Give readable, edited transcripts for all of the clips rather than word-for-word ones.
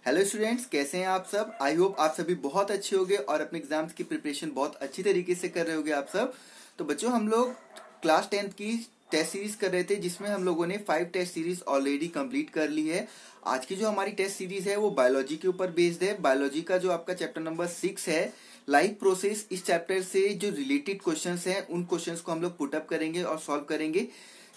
Hello students, कैसे हैं आप सब। आई होप आप सभी बहुत अच्छे होंगे और अपने एग्जाम्स की प्रिपरेशन बहुत अच्छी तरीके से कर रहे होंगे आप सब। तो बच्चों, हम लोग क्लास 10th की टेस्ट सीरीज कर रहे थे, जिसमें हम लोगों ने 5 टेस्ट सीरीज ऑलरेडी कंप्लीट कर ली है। आज की जो हमारी टेस्ट सीरीज है वो बायोलॉजी के ऊपर बेस्ड है। बायोलॉजी का जो आपका चैप्टर नंबर 6 है, लाइफ प्रोसेस, इस चैप्टर से जो रिलेटेड क्वेश्चंस हैं उन क्वेश्चंस को हम लोग पुटअप करेंगे और सॉल्व करेंगे।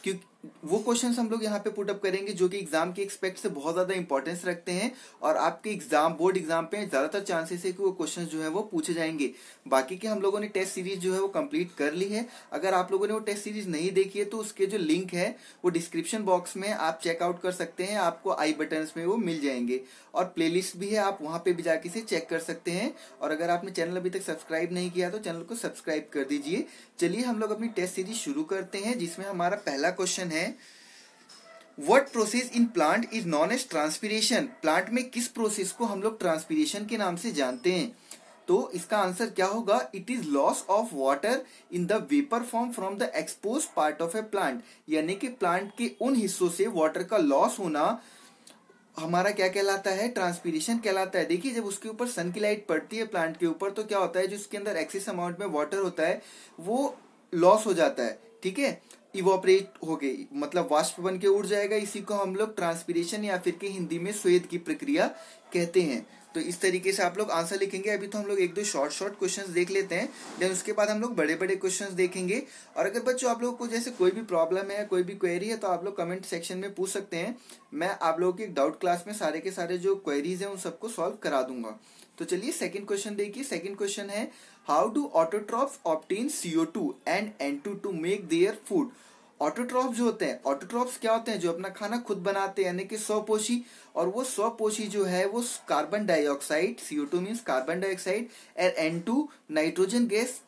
क्योंकि वो क्वेश्चंस हम लोग यहाँ पे पुटअप करेंगे जो कि एग्जाम के एक्सपेक्ट से बहुत ज्यादा इंपॉर्टेंस रखते हैं और आपके एग्जाम बोर्ड एग्जाम पे ज्यादातर चांसेस है कि वो क्वेश्चंस जो है वो पूछे जाएंगे। बाकी के हम लोगों ने टेस्ट सीरीज जो है वो कंप्लीट कर ली है। अगर आप लोगों ने वो टेस्ट सीरीज नहीं देखी है तो उसके जो लिंक है वो डिस्क्रिप्शन बॉक्स में आप चेकआउट कर सकते हैं, आपको आई बटन में वो मिल जाएंगे। और प्लेलिस्ट भी है, आप वहां पे भी जाके से चेक कर सकते हैं। और अगर आपने चैनल अभी तक सब्सक्राइब नहीं किया तो चैनल को सब्सक्राइब कर दीजिए। चलिए हम लोग अपनी टेस्ट सीरीज शुरू करते हैं, जिसमें हमारा पहला क्वेश्चन है, what process in plant is known as transpiration. Plant में किस प्रोसेस को हम लोग ट्रांसपीरेशन के नाम से जानते हैं। तो इसका आंसर क्या होगा, it is loss of water in the vapour form from the expose part of A plant. यानी कि प्लांट के उन हिस्सों से वाटर का लॉस होना हमारा क्या कहलाता है, ट्रांसपीरेशन कहलाता है। देखिए, जब उसके ऊपर सन की लाइट पड़ती है प्लांट के ऊपर तो क्या होता है, जो उसके अंदर एक्सेस अमाउंट में वाटर होता है वो लॉस हो जाता है। ठीक है, इवोपरेट हो गई, मतलब वाष्प बन के उड़ जाएगा। इसी को हम लोग ट्रांसपीरेशन या फिर के हिंदी में स्वेद की प्रक्रिया कहते हैं। तो इस तरीके से आप लोग आंसर लिखेंगे। अभी तो हम लोग एक दो शॉर्ट क्वेश्चंस देख लेते हैं, देन उसके बाद हम लोग बड़े बड़े क्वेश्चंस देखेंगे। और अगर बच्चों आप लोगों को जैसे कोई भी प्रॉब्लम है, कोई भी क्वेरी है, तो आप लोग कमेंट सेक्शन में पूछ सकते हैं। मैं आप लोगों की डाउट क्लास में सारे के सारे जो क्वेरीज हैं उन सबको सॉल्व करा दूंगा। तो चलिए सेकंड क्वेश्चन देखिए। सेकंड क्वेश्चन है, how do autotrophs obtain CO2 and N2 to make their food. Autotrophs जो होते हैं, ऑटोट्रॉफ्स क्या होते हैं, जो अपना खाना खुद बनाते हैं, यानी कि स्वपोषी। और वो स्वपोषी जो है वो carbon dioxide, CO2 means carbon dioxide, और N2 नाइट्रोजन गैस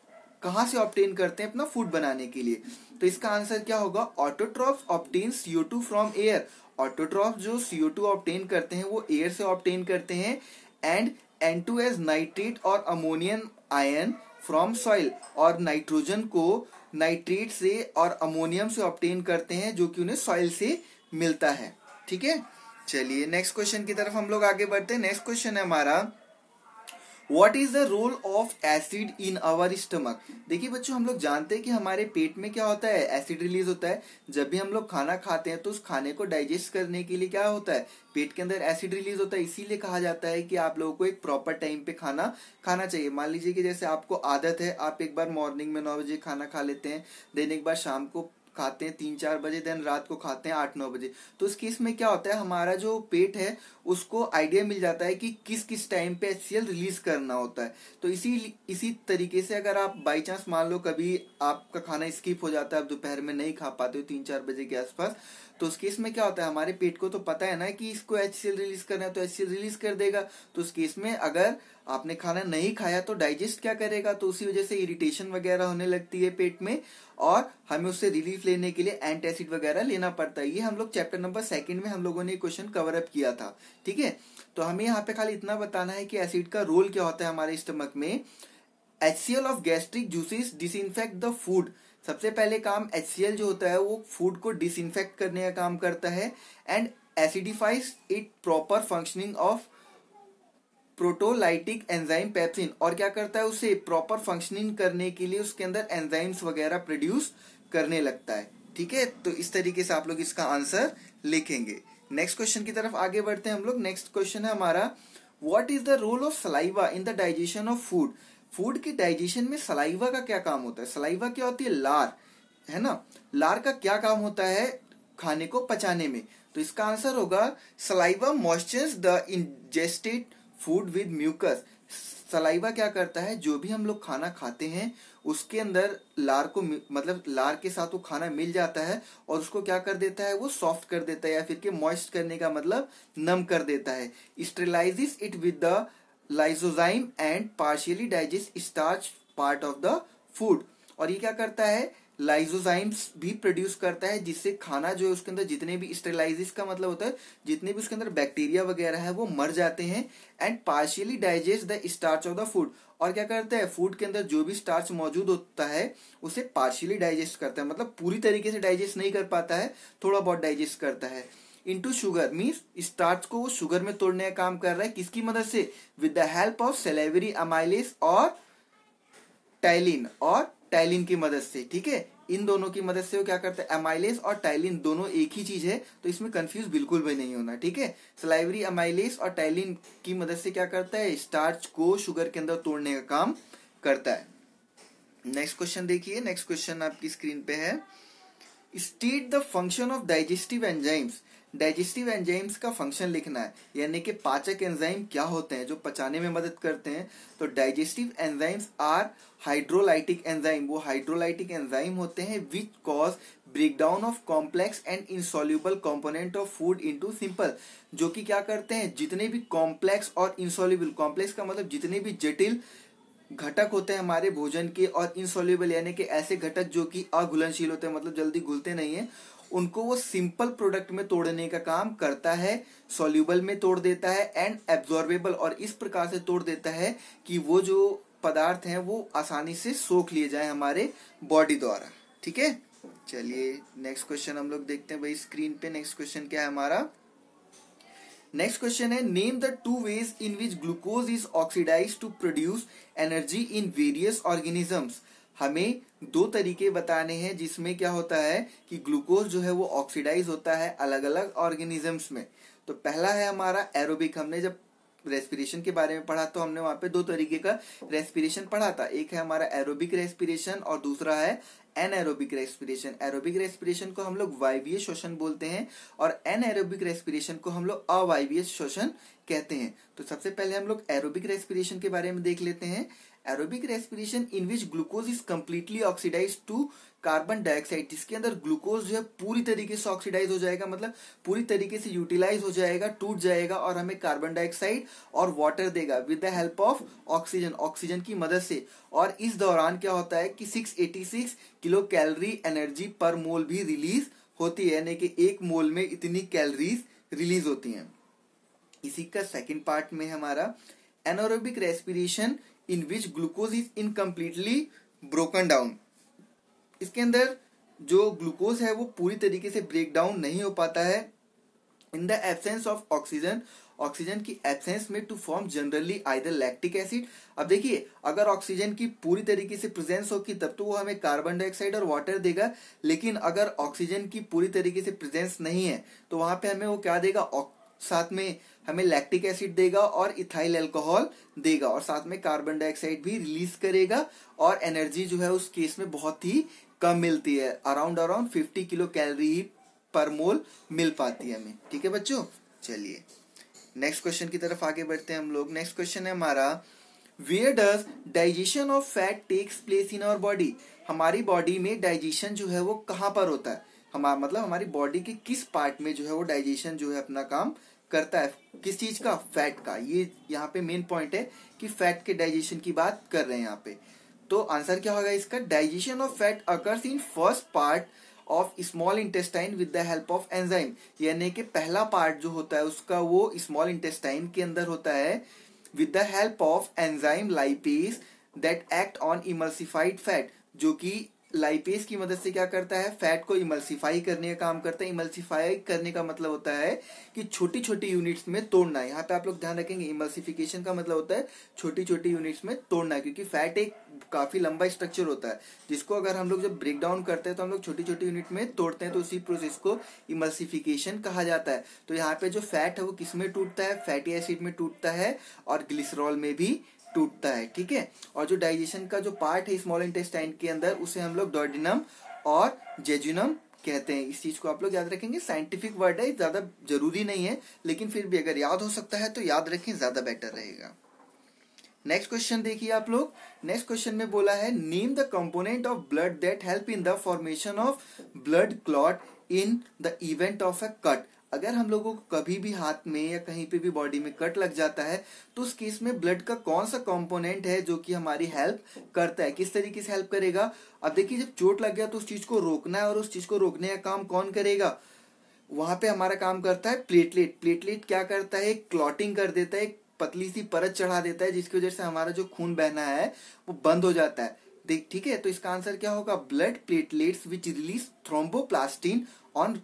कहाँ से ऑब्टेन करते हैं अपना फूड बनाने के लिए। तो इसका आंसर क्या होगा, autotrophs obtain CO2 from air. Autotroph जो CO2 ऑब्टेन करते हैं वो एयर से ऑब्टेन करते हैं। एंड N2 एज नाइट्रेट और अमोनियम आयन फ्रॉम सॉइल। और नाइट्रोजन को नाइट्रेट से और अमोनियम से ऑब्टेन करते हैं, जो कि उन्हें सॉइल से मिलता है। ठीक है, चलिए नेक्स्ट क्वेश्चन की तरफ हम लोग आगे बढ़ते हैं। नेक्स्ट क्वेश्चन है हमारा, What is the role of acid in our stomach। देखिए बच्चों, हम लोग जानते हैं कि हमारे पेट में क्या होता है, एसिड रिलीज होता है। जब भी हम लोग खाना खाते हैं तो उस खाने को डाइजेस्ट करने के लिए क्या होता है, पेट के अंदर एसिड रिलीज होता है। इसीलिए कहा जाता है कि आप लोगों को एक प्रॉपर टाइम पे खाना खाना चाहिए। मान लीजिए कि जैसे आपको आदत है, आप एक बार मॉर्निंग में 9 बजे खाना खा लेते हैं, देन एक बार शाम को खाते हैं 3-4 बजे, देन रात को खाते हैं 8-9 बजे। तो उस केस में क्या होता है, हमारा जो पेट है उसको आइडिया मिल जाता है कि किस किस टाइम पे HCl रिलीज करना होता है। तो इसी तरीके से अगर आप बाई चांस मान लो कभी आपका खाना स्किप हो जाता है, आप दोपहर में नहीं खा पाते हो 3-4 बजे के आसपास, तो उस केस में क्या होता है, हमारे पेट को तो पता है ना कि इसको HCl रिलीज करना है, तो HCl रिलीज कर देगा। तो उस केस में अगर आपने खाना नहीं खाया तो डाइजेस्ट क्या करेगा, तो उसी वजह से इरिटेशन वगैरह होने लगती है पेट में और हमें उससे रिलीफ लेने के लिए एंटासिड वगैरह लेना पड़ता है। ये हम लोग चैप्टर नंबर 2 में हम लोगों ने क्वेश्चन कवर अप किया था। ठीक है, तो हमें यहाँ पे खाली इतना बताना है कि एसिड का रोल क्या होता है हमारे स्टमक में। HCl of gastric juices disinfect the food. सबसे पहले काम HCl जो होता है वो फूड को डिसइंफेक्ट करने का काम करता है। And acidifies it proper functioning of proteolytic enzyme pepsin. और क्या करता है, उसे प्रॉपर फंक्शनिंग करने के लिए उसके अंदर एंजाइम्स वगैरह प्रोड्यूस करने लगता है। ठीक है, तो इस तरीके से आप लोग इसका आंसर लिखेंगे। नेक्स्ट क्वेश्चन की तरफ आगे बढ़ते हैं हम लोग। नेक्स्ट क्वेश्चन है हमारा, what is the role of saliva in the digestion of food. Food के डाइजेशन में सलाइवा का क्या काम होता है। सलाइवा क्या होती है, लार है ना। लार का क्या काम होता है खाने को पचाने में। तो इसका आंसर होगा, saliva moistens the ingested food with mucus. Saliva क्या करता है, जो भी हम लोग खाना खाते हैं उसके अंदर लार को, मतलब लार के साथ वो खाना मिल जाता है और उसको क्या कर देता है, वो सॉफ्ट कर देता है, या फिर के मॉइस्ट करने का मतलब नम कर देता है। Sterilizes it with the lysozyme and partially digest starch part of the food. और ये क्या करता है, लाइसोजाइम्स भी प्रोड्यूस करता है, जिससे खाना जो है उसके अंदर जितने भी, स्टेरिलाइजिस का मतलब होता है जितने भी उसके अंदर बैक्टीरिया वगैरह है वो मर जाते हैं। And partially digest the starch of the food. और क्या करता है, फूड के अंदर जो भी स्टार्च मौजूद होता है उसे पार्शियली डाइजेस्ट करता है, मतलब पूरी तरीके से डाइजेस्ट नहीं कर पाता है, थोड़ा बहुत डाइजेस्ट करता है। इनटू शुगर, मींस स्टार्च को वो शुगर में तोड़ने का काम कर रहा है, किसकी मदद से? With the help of salivary amylase और टाइलिन की मदद से। ठीक है, इन दोनों की मदद से वो क्या करता है? अमाइलेज और टाइलिन दोनों एक ही चीज है, तो इसमें कंफ्यूज बिल्कुल भी नहीं होना। ठीक है, सलाइवरी अमाइलेज और टाइलिन की मदद से क्या करता है? स्टार्च को शुगर के अंदर तोड़ने का काम करता है। नेक्स्ट क्वेश्चन देखिए, नेक्स्ट क्वेश्चन आपकी स्क्रीन पे है, state the function of digestive enzymes. Digestive enzymes का फंक्शन लिखना है, यानी कि पाचक एंजाइम क्या होते हैं जो पचाने में मदद करते हैं। तो digestive enzymes are hydrolytic enzyme, वो हाइड्रोलाइटिक एंजाइम होते हैं which cause breakdown of complex and insoluble component of food into simple, जो कि क्या करते हैं? जितने भी कॉम्प्लेक्स और इनसॉल्युबल, कॉम्प्लेक्स का मतलब जितने भी जटिल घटक होते हैं हमारे भोजन के, और इनसॉल्युबल यानी कि ऐसे घटक जो कि अघुलनशील होते हैं, मतलब जल्दी घुलते नहीं है, उनको वो सिंपल प्रोडक्ट में तोड़ने का काम करता है, सॉल्युबल में तोड़ देता है, एंड एब्जॉर्बेबल, और इस प्रकार से तोड़ देता है कि वो जो पदार्थ हैं वो आसानी से सोख लिए जाए हमारे बॉडी द्वारा। ठीक है, चलिए नेक्स्ट क्वेश्चन हम लोग देखते हैं भाई स्क्रीन पे। नेक्स्ट क्वेश्चन क्या है हमारा? नेक्स्ट क्वेश्चन है, name the two ways in which glucose is oxidise to produce energy in various organisms. हमें दो तरीके बताने हैं जिसमें क्या होता है कि ग्लूकोज जो है वो ऑक्सीडाइज होता है अलग अलग ऑर्गेनिजम्स में। तो पहला है हमारा एरोबिक। हमने जब रेस्पिरेशन के बारे में पढ़ा तो हमने वहां पे दो तरीके का रेस्पिरेशन पढ़ा था, एक है हमारा एरोबिक रेस्पिरेशन और दूसरा है एनएरोबिक रेस्पिरेशन। एरोबिक रेस्पिरेशन को हम लोग वायवीय श्वसन बोलते हैं और एनएरोबिक रेस्पिरेशन को हम लोग अवायवीय श्वसन कहते हैं। तो सबसे पहले हम लोग एरोबिक रेस्पिरेशन के बारे में देख लेते हैं। Aerobic respiration in which glucose is completely oxidise to carbon dioxide, जिसके अंदर ग्लूकोज जो है पूरी तरीके से ऑक्सीडाइज हो जाएगा, मतलब पूरी तरीके से यूटिलाइज हो जाएगा, टूट जाएगा और हमें कार्बन डाइऑक्साइड और वाटर देगा with the help of oxygen, oxygen की मदद से। और इस दौरान क्या होता है कि 686 किलो कैलोरी एनर्जी पर मोल भी रिलीज होती है, यानी कि एक मोल में इतनी कैलोरीज रिलीज होती हैं। इसी का सेकेंड पार्ट में हमारा anaerobic respiration in which glucose is incompletely broken down. इसके अंदर जो ग्लूकोज है वो पूरी तरीके से ब्रेक डाउन नहीं हो पाता है in the absence of oxygen, oxygen की एब्सेंस में, to form generally either lactic acid. अब देखिए, अगर ऑक्सीजन की पूरी तरीके से प्रेजेंस होगी तब तो वो हमें कार्बन डाइऑक्साइड और वाटर देगा, लेकिन अगर ऑक्सीजन की पूरी तरीके से प्रेजेंस नहीं है तो वहां पे हमें वो क्या देगा? साथ में हमें लैक्टिक एसिड देगा और इथाइल अल्कोहल देगा, और साथ में कार्बन डाइऑक्साइड भी रिलीज करेगा, और एनर्जी जो है उस केस में बहुत ही कम मिलती है, अराउंड 50 किलो कैलोरी ही पर मोल मिल पाती है हमें। ठीक है बच्चों, चलिए नेक्स्ट क्वेश्चन की तरफ आगे बढ़ते हैं हम लोग। नेक्स्ट क्वेश्चन है हमारा, where does digestion of fat takes place in our body. हमारी बॉडी में डाइजेशन जो है वो कहाँ पर होता है? मतलब हमारी बॉडी के किस पार्ट में जो है वो डाइजेशन जो है अपना काम करता है? किस चीज का? फैट का। ये यहाँ पे मेन पॉइंट है कि फैट के डाइजेशन की बात कर रहे हैं यहाँ पे। तो आंसर क्या होगा इसका? Digestion of fat occurs in first part of small intestine with the help of enzyme, यानी कि पहला पार्ट जो होता है उसका वो स्मॉल इंटेस्टाइन के अंदर होता है with the help of enzyme lipase that act on emulsified fat, जो कि लाइपेज की मदद से क्या करता है? फैट को इमल्सिफाई करने का काम करता है। इमल्सिफाई करने का मतलब होता है कि छोटी छोटी यूनिट्स में तोड़ना है। यहाँ पे आप लोग ध्यान रखेंगे, इमल्सिफिकेशन का मतलब होता है छोटी छोटी यूनिट्स में तोड़ना है, क्योंकि फैट एक काफी लंबा स्ट्रक्चर होता है जिसको अगर हम लोग जब ब्रेक डाउन करते हैं तो हम लोग छोटी छोटी यूनिट में तोड़ते हैं, तो उसी प्रोसेस को इमल्सिफिकेशन कहा जाता है। तो यहाँ पे जो फैट है वो किस में टूटता है? फैटी एसिड में टूटता है और ग्लिसरॉल में भी टूटता है। ठीक है, और जो डाइजेशन का जो पार्ट है स्मॉल इंटेस्टाइन के अंदर उसे हम लोग डोडेनम और जेजुनम कहते हैं। इस चीज को आप लोग याद रखेंगे, साइंटिफिक वर्ड है, ज्यादा जरूरी नहीं है, लेकिन फिर भी अगर याद हो सकता है तो याद रखें, ज्यादा बेटर रहेगा। नेक्स्ट क्वेश्चन देखिए आप लोग। नेक्स्ट क्वेश्चन में बोला है, name the component of blood that help in the formation of blood clot in the event of a cut. अगर हम लोगों को कभी भी हाथ में या कहीं पे भी बॉडी में कट लग जाता है तो उस केस में ब्लड का कौन सा कंपोनेंट है जो कि हमारी हेल्प करता है? किस तरीके से हेल्प करेगा? अब देखिए, जब चोट लग गया तो उस चीज को रोकना है, और उस चीज को रोकने का काम कौन करेगा? वहां पे हमारा काम करता है प्लेटलेट। प्लेटलेट क्या करता है? क्लॉटिंग कर देता है, पतली सी परत चढ़ा देता है, जिसकी वजह से हमारा जो खून बहना है वो बंद हो जाता है। देख, ठीक है, तो इसका आंसर क्या होगा? Blood platelets which release thromboplastin on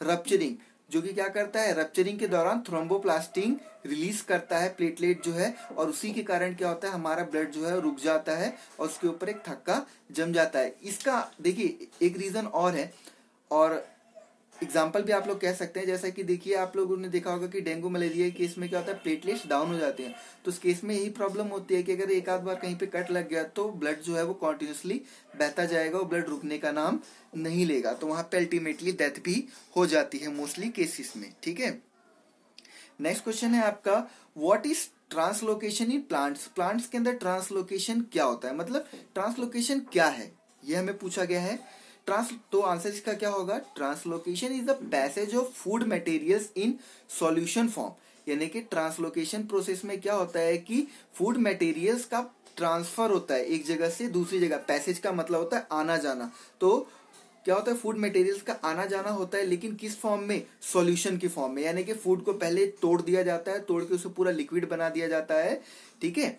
rupturing. जो कि क्या करता है, रप्चरिंग के दौरान थ्रोम्बोप्लास्टिन रिलीज करता है, प्लेटलेट जो है, और उसी के कारण क्या होता है, हमारा ब्लड जो है रुक जाता है और उसके ऊपर एक थक्का जम जाता है। इसका देखिए एक रीजन और है, और एग्जाम्पल भी आप लोग कह सकते हैं, जैसा कि देखिए आप लोगों ने देखा होगा कि डेंगू मलेरिया के केस में क्या होता है, प्लेटलेट्स डाउन हो जाते हैं। तो उस केस में यही प्रॉब्लम होती है कि अगर एक आध बार कहीं पे कट लग गया तो ब्लड जो है वो कॉन्टिन्यूसली बहता जाएगा, वो ब्लड रुकने का नाम नहीं लेगा, तो वहां पे अल्टीमेटली डेथ भी हो जाती है मोस्टली केसेस में। ठीक है, नेक्स्ट क्वेश्चन है आपका, what is translocation in plants. Plants के अंदर ट्रांसलोकेशन क्या होता है, मतलब ट्रांसलोकेशन क्या है, यह हमें पूछा गया है। तो आंसर इसका क्या होगा, translocation is the passage of food materials in solution form. यानी कि ट्रांसलोकेशन प्रोसेस में क्या होता है कि फूड मटेरियल्स का ट्रांसफर होता है एक जगह से दूसरी जगह। पैसेज का मतलब होता है आना जाना, तो क्या होता है, फूड मटेरियल्स का आना जाना होता है, लेकिन किस फॉर्म में, सॉल्यूशन की फॉर्म में। यानी कि फूड को पहले तोड़ दिया जाता है, तोड़ के उसे पूरा लिक्विड बना दिया जाता है, ठीक है,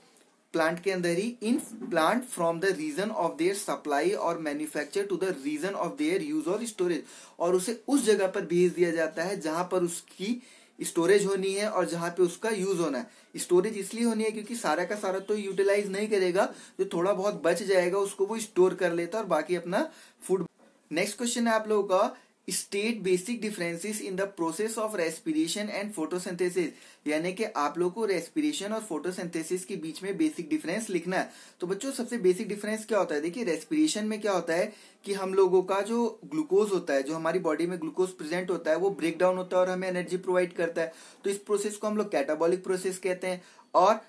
प्लांट के अंदर ही, in plant from the region of their supply और manufacture to the region of their use और स्टोरेज, और उसे उस जगह पर भेज दिया जाता है जहां पर उसकी स्टोरेज होनी है और जहां पे उसका यूज होना है। स्टोरेज इसलिए होनी है क्योंकि सारा का सारा तो यूटिलाइज नहीं करेगा, जो थोड़ा बहुत बच जाएगा उसको वो स्टोर कर लेता है और बाकी अपना फूड। नेक्स्ट क्वेश्चन है आप लोगों का, state basic differences in the process of respiration and photosynthesis. यानी कि आप लोगों को रेस्पिरेशन और फोटोसिंथेसिस के बीच में बेसिक डिफरेंस लिखना है। तो बच्चों सबसे बेसिक डिफरेंस क्या होता है, देखिए रेस्पिरेशन में क्या होता है कि हम लोगों का जो ग्लूकोज होता है, जो हमारी बॉडी में ग्लूकोज प्रेजेंट होता है, वो ब्रेक डाउन होता है और हमें एनर्जी प्रोवाइड करता है। तो इस प्रोसेस को हम लोग कैटाबॉलिक प्रोसेस कहते हैं। और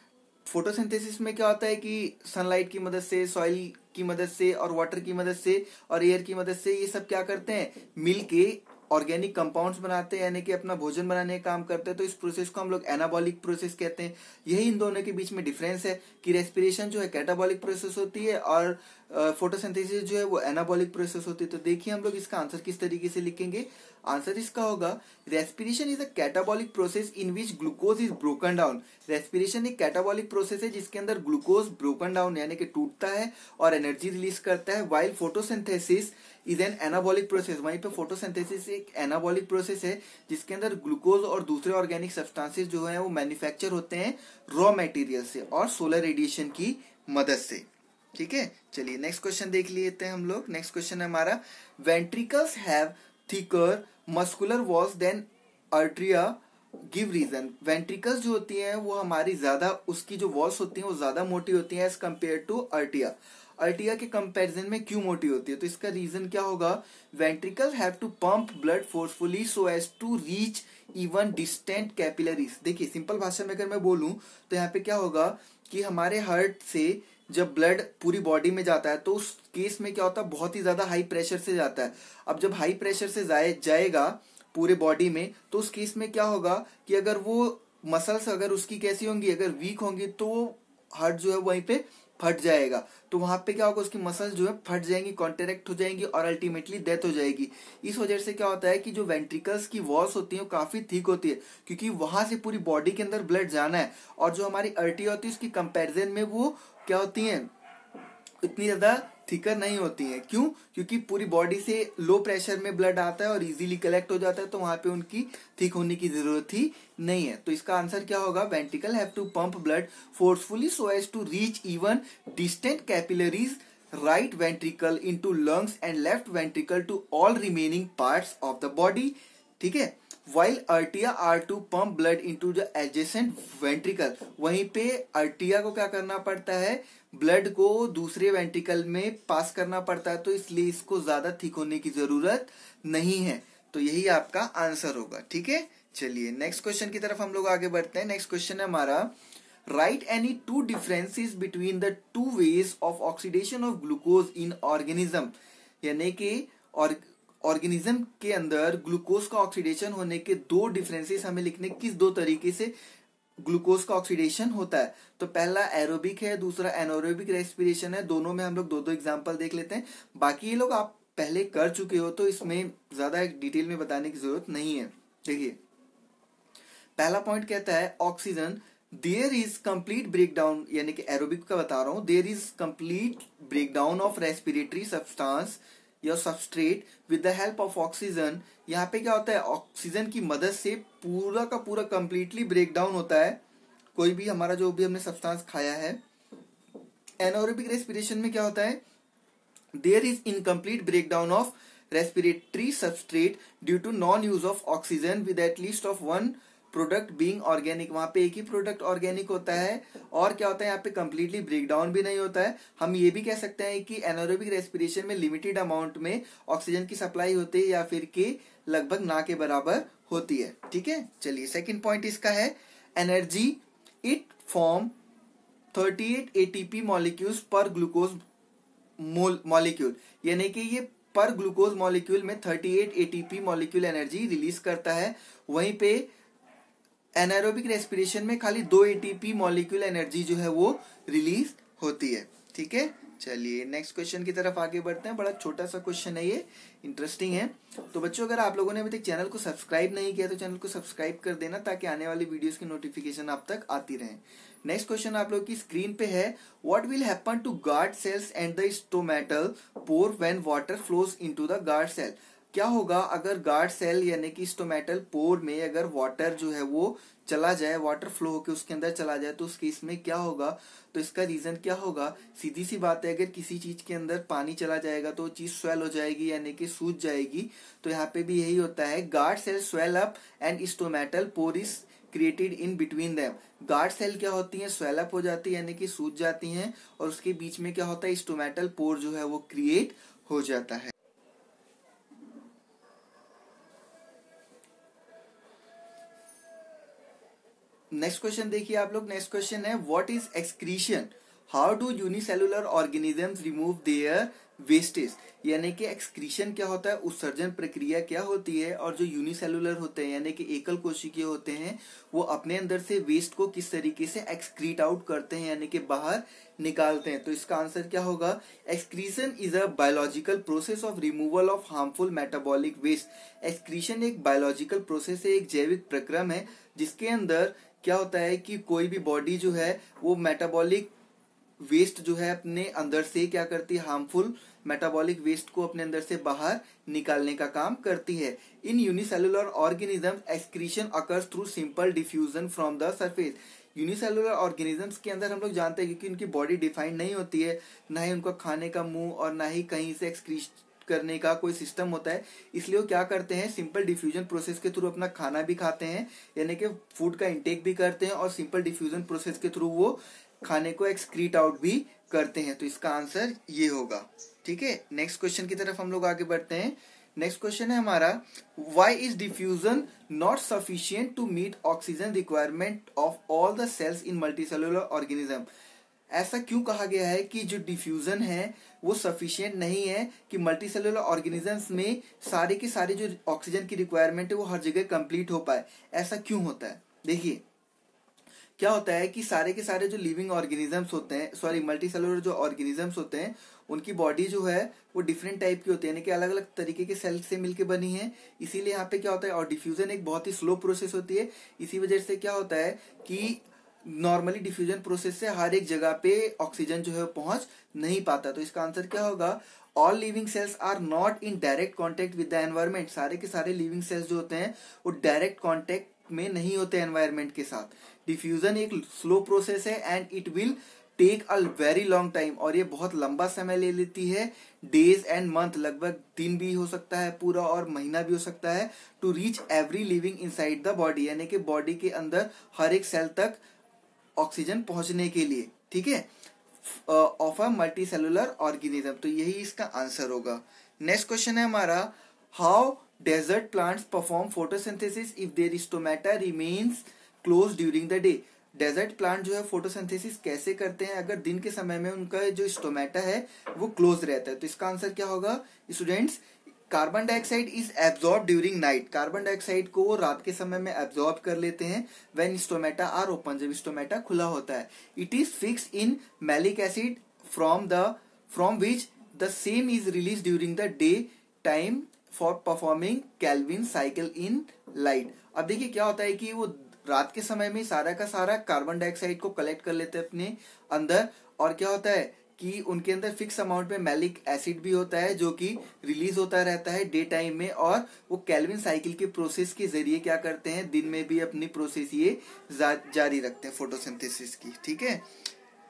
फोटोसिंथेसिस में क्या होता है कि सनलाइट की मदद से, सॉइल की मदद से और वाटर की मदद से और एयर की मदद से ये सब क्या करते हैं, मिल के ऑर्गेनिक कंपाउंड्स बनाते हैं, यानी कि अपना भोजन बनाने का काम करते हैं। तो इस प्रोसेस को हम लोग एनाबॉलिक प्रोसेस कहते हैं। यही इन दोनों के बीच में डिफरेंस है कि रेस्पिरेशन जो है कैटाबॉलिक प्रोसेस होती है और फोटोसिंथेसिस जो है वो एनाबॉलिक प्रोसेस होती है। तो देखिए हम लोग इसका आंसर किस तरीके से लिखेंगे। आंसर इसका होगा, respiration is a catabolic process in which glucose is broken down. Respiration एक कैटाबॉलिक प्रोसेस है जिसके अंदर ग्लूकोज ब्रोकन डाउन यानी कि टूटता है और एनर्जी रिलीज करता है। While photosynthesis is an anabolic process, वहीं पे फोटोसिंथेसिस एक एनाबॉलिक प्रोसेस है जिसके अंदर ग्लूकोज और दूसरे ऑर्गेनिक सब्सटेंसेस जो है वो मैन्युफैक्चर होते हैं रॉ मटेरियल से और सोलर रेडिएशन की मदद से। ठीक है, चलिए नेक्स्ट क्वेश्चन देख लेते हैं हम लोग। नेक्स्ट क्वेश्चन है हमारा, ventricles have thicker muscular walls than atria, give reason. Ventricles जो होती हैं वो हमारी ज्यादा, उसकी जो वॉल्स होती हैं वो ज्यादा मोटी होती हैं एज कम्पेयर टू आर्टिया। आर्टिया के कंपैरिजन में क्यों मोटी होती है, तो इसका रीजन क्या होगा, ventricle have to pump blood forcefully so as to reach even distant capillaries. देखिए सिंपल भाषा में अगर मैं बोलूं तो यहाँ पे क्या होगा कि हमारे हार्ट से जब ब्लड पूरी बॉडी में जाता है तो उस केस में क्या होता है, बहुत ही ज्यादा हाई प्रेशर से जाता है। अब जब हाई प्रेशर से जाएगा पूरे बॉडी में तो उस केस में क्या होगा कि अगर वो मसल्स अगर उसकी कैसी होंगी, अगर वीक होंगी तो हार्ट जो है वहीं पे फट जाएगा। तो वहां पे क्या होगा, उसकी मसल्स जो है फट जाएंगी, कॉन्ट्रैक्ट हो जाएंगी और अल्टीमेटली डेथ हो जाएगी। इस वजह से क्या होता है कि जो वेंट्रिकल्स की वॉल्स होती है वो काफी थिक होती है क्योंकि वहां से पूरी बॉडी के अंदर ब्लड जाना है। और जो हमारी आर्टरी होती है उसकी कंपैरिजन में वो क्या होती है, इतनी ज्यादा थिकर नहीं होती है। क्यों, क्योंकि पूरी बॉडी से लो प्रेशर में ब्लड आता है और इजीली कलेक्ट हो जाता है, तो वहां पे उनकी थिक होने की जरूरत ही नहीं है। तो इसका आंसर क्या होगा, ventricle have to pump blood forcefully so as to reach even distant capillaries, right ventricle into lungs and left ventricle to all remaining parts of the body. ठीक है, वाइल अर्टिया are to pump blood into the adjacent ventricle. वहीं पे अर्टिया को क्या करना पड़ता है, ब्लड को दूसरे वेंट्रिकल में पास करना पड़ता है, तो इसलिए इसको ज्यादा थिक होने की जरूरत नहीं है। तो यही आपका आंसर होगा। ठीक है, चलिए नेक्स्ट क्वेश्चन की तरफ हम लोग आगे बढ़ते हैं। नेक्स्ट क्वेश्चन है हमारा, right any two differences between the two ways of oxidation of glucose in organism. यानी कि ऑर्गेनिज्म के अंदर ग्लूकोज का ऑक्सीडेशन होने के दो डिफरेंसेस हमें लिखने, किस दो तरीके से ग्लूकोज का ऑक्सीडेशन होता है। तो पहला एरोबिक है, दूसरा एनोरोबिक रेस्पिरेशन है। दोनों में हम लोग दो दो एग्जांपल देख लेते हैं। बाकी ये लोग आप पहले कर चुके हो तो इसमें ज्यादा डिटेल में बताने की जरूरत नहीं है। देखिए पहला पॉइंट कहता है, oxygen there is complete breakdown, यानी कि एरोबिक का बता रहा हूं, there is complete breakdown of respiratory substance, या substrate with the help of oxygen, यहाँ पे क्या होता है, ऑक्सीजन की मदद से पूरा का पूरा कंप्लीटली ब्रेक डाउन होता है कोई भी हमारा जो भी हमने सब्सटेंस खाया है। एनारोबिक रेस्पिरेशन में क्या होता है, there is incomplete break down of respiratory substrate due to non use of oxygen with at least of one product being organic. वहां पे एक ही प्रोडक्ट ऑर्गेनिक होता है और क्या होता है, यहाँ पे कंप्लीटली ब्रेक डाउन भी नहीं होता है। हम ये भी कह सकते हैं कि एनारोबिक रेस्पिरेशन में लिमिटेड अमाउंट में ऑक्सीजन की सप्लाई होती है या फिर के लगभग ना के बराबर होती है। ठीक है, चलिए सेकंड पॉइंट इसका है energy. It form 38 ATP molecules पर ग्लूकोज मॉलिक्यूल, यानी कि ये पर ग्लूकोज मॉलिक्यूल में 38 एटीपी मॉलिक्यूल एनर्जी रिलीज करता है। वहीं पे एनारोबिक रेस्पिरेशन में खाली 2 एटीपी मॉलिक्यूल एनर्जी जो है वो रिलीज होती है। ठीक है, चलिए नेक्स्ट क्वेश्चन की तरफ आगे बढ़ते हैं। बड़ा छोटा सा क्वेश्चन है, ये इंटरेस्टिंग है। तो बच्चों, अगर आप लोगों ने अभी तक चैनल को सब्सक्राइब नहीं किया तो चैनल को सब्सक्राइब कर देना ताकि आने वाली वीडियोस की नोटिफिकेशन आप तक आती रहे। नेक्स्ट क्वेश्चन आप लोग की स्क्रीन पे है, what will happen to guard cells and the stomatal pore when water flows into the guard cell. क्या होगा अगर गार्ड सेल यानी कि स्टोमेटल पोर में अगर वाटर जो है वो चला जाए, वाटर फ्लो होकर उसके अंदर चला जाए, तो उस केस में क्या होगा। तो इसका रीजन क्या होगा, सीधी सी बात है, अगर किसी चीज के अंदर पानी चला जाएगा तो चीज स्वेल हो जाएगी यानी कि सूज जाएगी। तो यहाँ पे भी यही होता है, guard cell swell up and stomatal pore is created in between them. Guard cell क्या होती है, स्वेल अप हो जाती है यानी कि सूज जाती हैं, और उसके बीच में क्या होता है, स्टोमेटल पोर जो है वो क्रिएट हो जाता है। नेक्स्ट क्वेश्चन देखिए आप लोग। नेक्स्ट क्वेश्चन है, what is excretion, how do unicellular organisms remove their wastage. यानी कि एक्सक्रीशन क्या होता है, उत्सर्जन प्रक्रिया क्या होती है, और जो यूनिसेलुलर होते हैं यानी कि एकल कोशिकीय होते हैं वो अपने अंदर से वेस्ट को किस तरीके से एक्सक्रीट आउट करते हैं यानी कि बाहर निकालते हैं। तो इसका आंसर क्या होगा, excretion is a biological process of removal of harmful metabolic waste. Excretion एक बायोलॉजिकल प्रोसेस है, एक जैविक प्रक्रम है जिसके अंदर क्या होता है कि कोई भी बॉडी जो है वो मेटाबॉलिक वेस्ट जो है अपने अंदर से क्या करती है, हार्मफुल मेटाबॉलिक वेस्ट को अपने अंदर से बाहर निकालने का काम करती है। इन unicellular organisms excretion occurs through simple diffusion from the surface. Unicellular organisms के अंदर हम लोग जानते हैं क्योंकि उनकी बॉडी डिफाइंड नहीं होती है, ना ही उनका खाने का मुंह और ना ही कहीं से एक्सक्रीट करने का कोई सिस्टम होता है, इसलिए वो क्या करते हैं, सिंपल डिफ्यूजन प्रोसेस के थ्रू अपना खाना भी खाते हैं यानी कि फूड का इंटेक भी करते हैं, और सिंपल डिफ्यूजन प्रोसेस के थ्रू वो खाने को एक्सक्रीट आउट भी करते हैं। तो इसका आंसर ये होगा। ठीक है, नेक्स्ट क्वेश्चन की तरफ हम लोग आगे बढ़ते हैं। नेक्स्ट क्वेश्चन है हमारा, why is diffusion not sufficient to meet oxygen requirement of all the cells in multicellular organism. ऐसा क्यों कहा गया है कि जो डिफ्यूजन है वो सफिशिएंट नहीं है कि मल्टीसेलुलर ऑर्गेनिजम्स में सारे के सारे जो ऑक्सीजन की रिक्वायरमेंट है वो हर जगह कंप्लीट हो पाए। ऐसा क्यों होता है, देखिए क्या होता है कि सारे के सारे जो लिविंग ऑर्गेनिजम्स होते हैं, सॉरी मल्टीसेलुलर जो ऑर्गेनिजम्स होते हैं उनकी बॉडी जो है वो डिफरेंट टाइप की होती है यानी कि अलग अलग तरीके के सेल से मिलकर बनी है। इसीलिए यहाँ पे क्या होता है, और डिफ्यूजन एक बहुत ही स्लो प्रोसेस होती है। इसी वजह से क्या होता है कि नॉर्मली डिफ्यूजन प्रोसेस से हर एक जगह पे ऑक्सीजन जो है पहुंच नहीं पाता। तो इसका आंसर क्या होगा, all living cells are not in direct contact with the environment. सारे के सारे लिविंग सेल्स जो होते हैं वो डायरेक्ट कॉन्टेक्ट में नहीं होते एनवायरमेंट के साथ। डिफ्यूजन एक स्लो प्रोसेस है and it will take a very long time, और ये बहुत लंबा समय ले लेती है, डेज एंड मंथ, लगभग दिन भी हो सकता है पूरा और महीना भी हो सकता है, to reach every living inside the body, यानी कि बॉडी के अंदर हर एक सेल तक ऑक्सीजन पहुंचने के लिए। ठीक है, ऑफ अ मल्टीसेलुलर ऑर्गेनिज्म। तो यही इसका आंसर होगा। नेक्स्ट क्वेश्चन है हमारा, how desert plants perform photosynthesis if their stomata remains close during the day. Desert plant जो है फोटोसिंथेसिस कैसे करते हैं अगर दिन के समय में उनका जो स्टोमेटा है वो क्लोज रहता है। तो इसका आंसर क्या होगा students, carbon dioxide is absorb during night. Carbon dioxide को वो रात के समय में एब्जॉर्ब कर लेते हैं व्हेन स्टोमेटा आर ओपन, जब स्टोमेटा खुला होता है। It is fix in malic acid from which the same is release during the day time for performing Calvin cycle in light. अब देखिए क्या होता है कि वो रात के समय में सारा का सारा कार्बन डाइऑक्साइड को कलेक्ट कर लेते हैं अपने अंदर, और क्या होता है कि उनके अंदर फिक्स अमाउंट में मैलिक एसिड भी होता है जो कि रिलीज होता रहता है डे टाइम में, और वो केल्विन साइकिल के प्रोसेस के जरिए क्या करते हैं, दिन में भी अपनी प्रोसेस ये जारी रखते हैं फोटोसिंथेसिस की। ठीक है,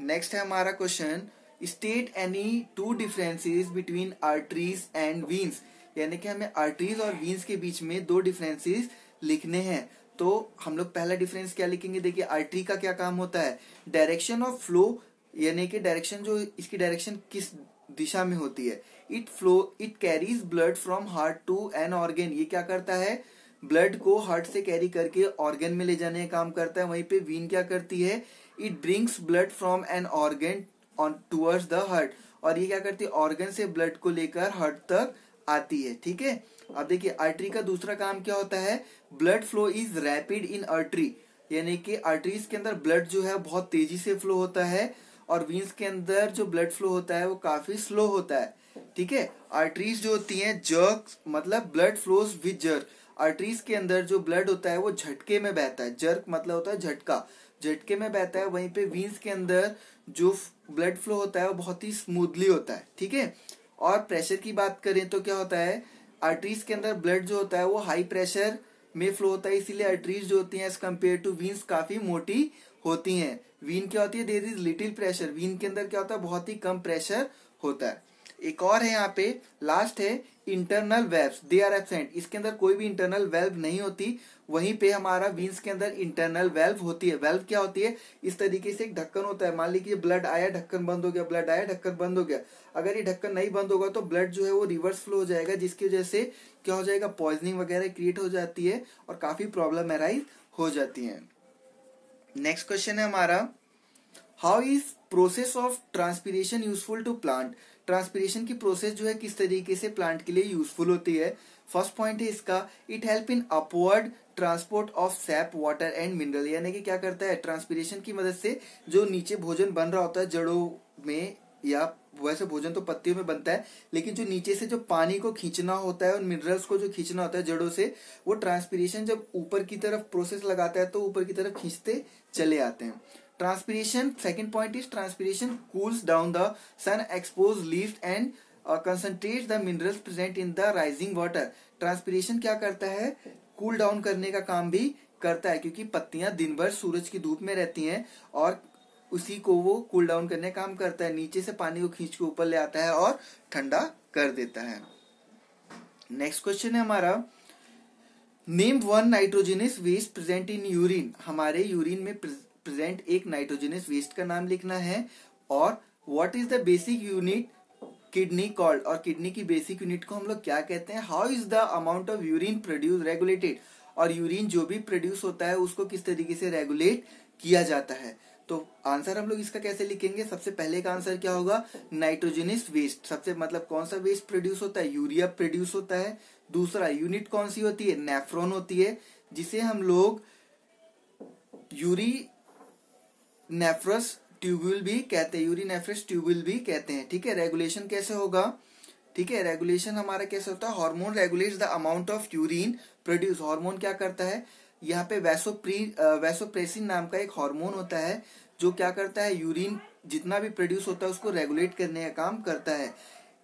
नेक्स्ट है हमारा question, state any two differences between arteries and veins, यानी कि हमें आर्टरीज और वीन्स के बीच में दो डिफरेंसेस लिखने हैं। तो हम लोग पहला डिफरेंस क्या लिखेंगे, देखिए आर्टरी का क्या काम होता है, डायरेक्शन ऑफ फ्लो, यानी कि डायरेक्शन जो इसकी डायरेक्शन किस दिशा में होती है, it carries blood from heart to an organ, ये क्या करता है, ब्लड को हार्ट से कैरी करके ऑर्गन में ले जाने का काम करता है। वहीं पे वीन क्या करती है, it brings blood from an organ on towards the heart, और ये क्या करती है, ऑर्गन से ब्लड को लेकर हार्ट तक आती है। ठीक है, अब देखिए आर्टरी का दूसरा काम क्या होता है, blood flow is rapid in artery, यानी कि आर्टरीज के अंदर ब्लड जो है बहुत तेजी से फ्लो होता है, और वीन्स के अंदर जो ब्लड फ्लो होता है वो काफी स्लो होता है। ठीक है, आर्टरीज जो होती हैं जर्क, मतलब blood flows with jerk, arteries के अंदर जो ब्लड होता है वो झटके में बहता है, जर्क मतलब होता है झटका, झटके में बहता है। वहीं पे वीन्स के अंदर जो ब्लड फ्लो होता है वो बहुत ही स्मूथली होता है। ठीक है, और प्रेशर की बात करें तो क्या होता है, आर्टरीज के अंदर ब्लड जो होता है वो हाई प्रेशर में फ्लो होता है, इसीलिए आर्टरीज जो होती हैं एज कम्पेयर टू वीन्स काफी मोटी होती हैं। वीन क्या होती है, there is little pressure, vein के अंदर क्या होता है, बहुत ही कम प्रेशर होता है। एक और है यहाँ पे, लास्ट है internal valves, they are absent, इसके अंदर कोई भी इंटरनल वेल्व नहीं होती। वहीं पे हमारा वीन्स के अंदर इंटरनल वेल्व होती है। वेल्व क्या होती है, इस तरीके से एक ढक्कन होता है, मान लीजिए ब्लड आया ढक्कन बंद हो गया, ब्लड आया ढक्कन बंद हो गया, अगर ये ढक्कन नहीं बंद होगा तो ब्लड जो है वो रिवर्स फ्लो हो जाएगा, जिसकी वजह से क्या हो जाएगा, पॉइजनिंग वगैरह क्रिएट हो जाती है और काफी प्रॉब्लम अराइज हो जाती है। नेक्स्ट क्वेश्चन है हमारा, how is process of transpiration useful to plant, transpiration की प्रोसेस जो है किस तरीके से प्लांट के लिए यूजफुल होती है। फर्स्ट पॉइंट है इसका, it help in upward transport of SAP water and mineral, यानी कि क्या करता है, ट्रांसपीरेशन की मदद से जो नीचे भोजन बन रहा होता है जड़ों में, या वैसे भोजन तो पत्तियों में बनता है, लेकिन जो नीचे से जो पानी को खींचना होता है और मिनरल्स को जो खींचना होता है जड़ों से, वो ट्रांसपीरेशन जब ऊपर की तरफ प्रोसेस लगाता है तो ऊपर की तरफ खींचते चले आते हैं। Transpiration, second point is transpiration cools down the sun expose leaves and concentrate the minerals present in the rising water, transpiration क्या करता है, कूल डाउन करने का काम भी करता है, क्योंकि पत्तियां दिन भर सूरज की धूप में रहती हैं और उसी को वो कूल डाउन करने का काम करता है, नीचे से पानी को खींच के ऊपर ले आता है और ठंडा कर देता है। नेक्स्ट क्वेश्चन है हमारा, name one nitrogenous waste present in urine, हमारे यूरिन में प्रेजेंट एक नाइट्रोजनस वेस्ट का नाम लिखना है। और what is the basic unit kidney called, और किडनी की बेसिक यूनिट को हम लोग क्या कहते हैं। How is the amount of urine produce regulated, और यूरिन जो भी प्रोड्यूस होता है उसको किस तरीके से रेगुलेट किया जाता है। तो आंसर हम लोग इसका कैसे लिखेंगे, सबसे पहले का आंसर क्या होगा, नाइट्रोजनस वेस्ट, सबसे मतलब कौन सा वेस्ट प्रोड्यूस होता है, यूरिया प्रोड्यूस होता है। दूसरा यूनिट कौन सी होती है, नेफ्रॉन होती है, जिसे हम लोग यूरिनेफ्रस ट्यूब्यूल भी कहते हैं, यूरिनेफ्रस ट्यूब्यूल भी कहते हैं। ठीक है, रेगुलेशन कैसे होगा, ठीक है, रेगुलेशन हमारा कैसे होता है, hormone regulates the amount of urine produce, hormone क्या करता है, यहाँ पे वैसोप्रेसिन नाम का एक हार्मोन होता है जो क्या करता है, यूरिन जितना भी प्रोड्यूस होता है उसको रेगुलेट करने का काम करता है।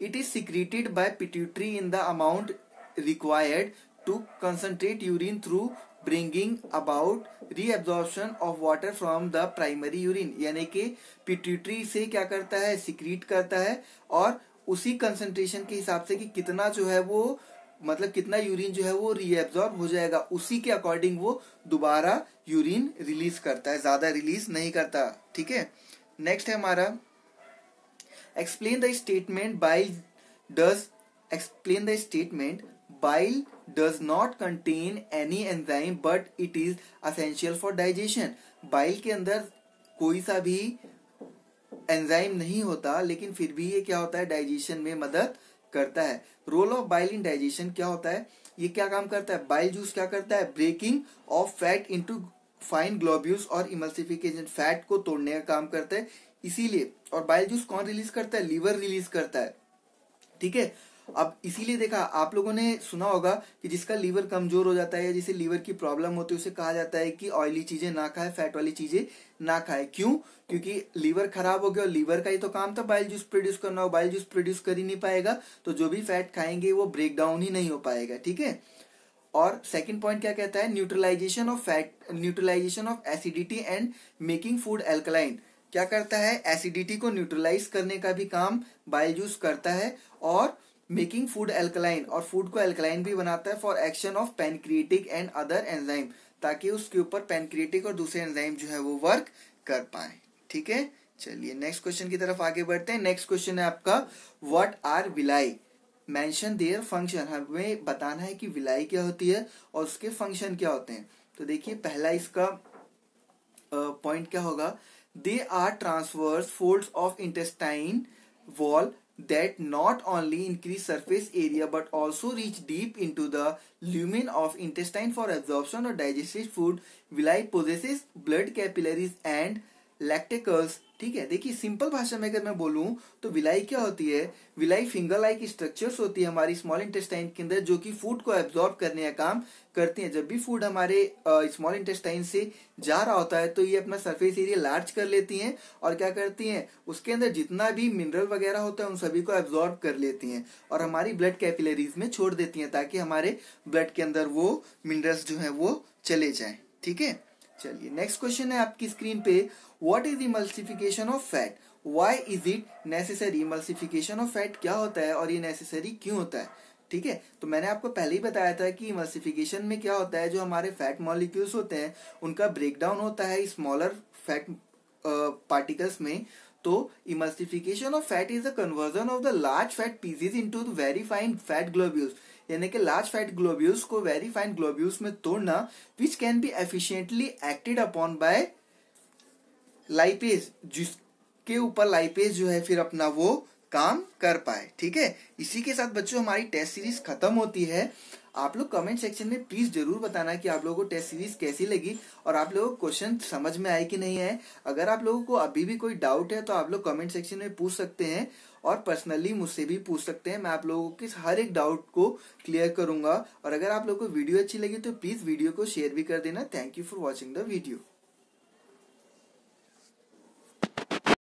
It is secreted by pituitary in the amount required to concentrate urine through bringing about reabsorption of water from the primary urine, यानी कि पिट्यूटरी से क्या करता है, सिक्रीट करता है, और उसी कंसंट्रेशन के हिसाब से कि कितना जो है वो मतलब कितना यूरिन जो है वो रीएब्जॉर्ब हो जाएगा, उसी के अकॉर्डिंग वो दोबारा यूरिन रिलीज करता है, ज्यादा रिलीज नहीं करता। ठीक है, नेक्स्ट है हमारा, explain the statement bile does not contain any enzyme but it is essential for digestion, bile के अंदर कोई सा भी एंजाइम नहीं होता लेकिन फिर भी ये क्या होता है, डाइजेशन में मदद करता है। Role of bile in digestion क्या होता है, ये क्या काम करता है, बाइल जूस क्या करता है, breaking of fat into fine globules और इमल्सिफिकेशन, फैट को तोड़ने का काम करता है इसीलिए। और बाइल जूस कौन रिलीज करता है, लीवर रिलीज करता है। ठीक है, अब इसीलिए देखा, आप लोगों ने सुना होगा कि जिसका लीवर कमजोर हो जाता है या जिसे लीवर की प्रॉब्लम होती है उसे कहा जाता है कि ऑयली चीजें ना खाए, फैट वाली चीजें ना खाए। क्यों? क्योंकि लीवर खराब हो गया और लीवर का ही तो काम था बाइल जूस प्रोड्यूस करना, बाइल जूस प्रोड्यूस कर ही नहीं पाएगा तो जो भी फैट खाएंगे वो ब्रेक डाउन ही नहीं हो पाएगा। ठीक है। और सेकंड पॉइंट क्या कहता है? Neutralisation of fat, neutralisation of acidity and making food alkaline. क्या करता है? एसिडिटी को न्यूट्रलाइज करने का भी काम बाइल जूस करता है और मेकिंग फूड एल्कलाइन, और फूड को एल्कलाइन भी बनाता है for action of pancreatic and other enzyme, ताकि उसके ऊपर पैनक्रिएटिक और दूसरे एंजाइम जो है वो वर्क कर पाए। ठीक है, चलिए नेक्स्ट क्वेश्चन की तरफ आगे बढ़ते हैं। नेक्स्ट क्वेश्चन है आपका, what are villi, mention their function. हमें बताना है कि विलाई क्या होती है और उसके फंक्शन क्या होते हैं। तो देखिए पहला इसका पॉइंट क्या होगा? They are transverse folds of intestine wall that not only increase surface area but also reach deep into the lumen of intestine for absorption or digested food. Villi possesses blood capillaries and lacticles. ठीक है, देखिए simple भाषा में अगर मैं बोलूं तो villi क्या होती है? विलाई फिंगर लाइक स्ट्रक्चर्स होती है हमारी स्मॉल इंटेस्टाइन के अंदर, जो कि फूड को एब्जॉर्ब करने का काम करती है। जब भी फूड हमारे स्मॉल इंटेस्टाइन से जा रहा होता है तो ये अपना सरफेस एरिया लार्ज कर लेती हैं और क्या करती हैं, उसके अंदर जितना भी मिनरल वगैरह होता है उन सभी को एब्जॉर्ब कर लेती हैं और हमारी ब्लड कैपिलरीज में छोड़ देती हैं, ताकि हमारे ब्लड के अंदर वो मिनरल्स जो है वो चले जाएं। ठीक है, चलिए नेक्स्ट क्वेश्चन है आपकी स्क्रीन पे, what is emulsification of fat, why is it necessary. Emulsification of fat क्या होता है और ये नेसेसरी क्यों होता है? ठीक है, तो मैंने आपको पहले ही बताया था कि इमल्सिफिकेशन में क्या होता है, जो हमारे फैट मॉलिक्यूल्स होते हैं उनका ब्रेकडाउन होता है स्मॉलर फैट पार्टिकल्स में। तो emulsification of fat is the conversion of the large fat pieces into very fine fat globules, यानी कि लार्ज फैट ग्लोब्यूल्स को वेरी फाइन ग्लोब्यूल्स में तोड़ना, which can be efficiently acted upon bye lipase, जिसके ऊपर lipase जो है फिर अपना वो काम कर पाए। ठीक है, इसी के साथ बच्चों हमारी टेस्ट सीरीज खत्म होती है। आप लोग कमेंट सेक्शन में प्लीज जरूर बताना कि आप लोगों को टेस्ट सीरीज कैसी लगी और आप लोगों को क्वेश्चन समझ में आए कि नहीं आए। अगर आप लोगों को अभी भी कोई डाउट है तो आप लोग कमेंट सेक्शन में पूछ सकते हैं और पर्सनली मुझसे भी पूछ सकते हैं। मैं आप लोगों के हर एक डाउट को क्लियर करूंगा। और अगर आप लोगों को वीडियो अच्छी लगी तो प्लीज वीडियो को शेयर भी कर देना। Thank you for watching the video.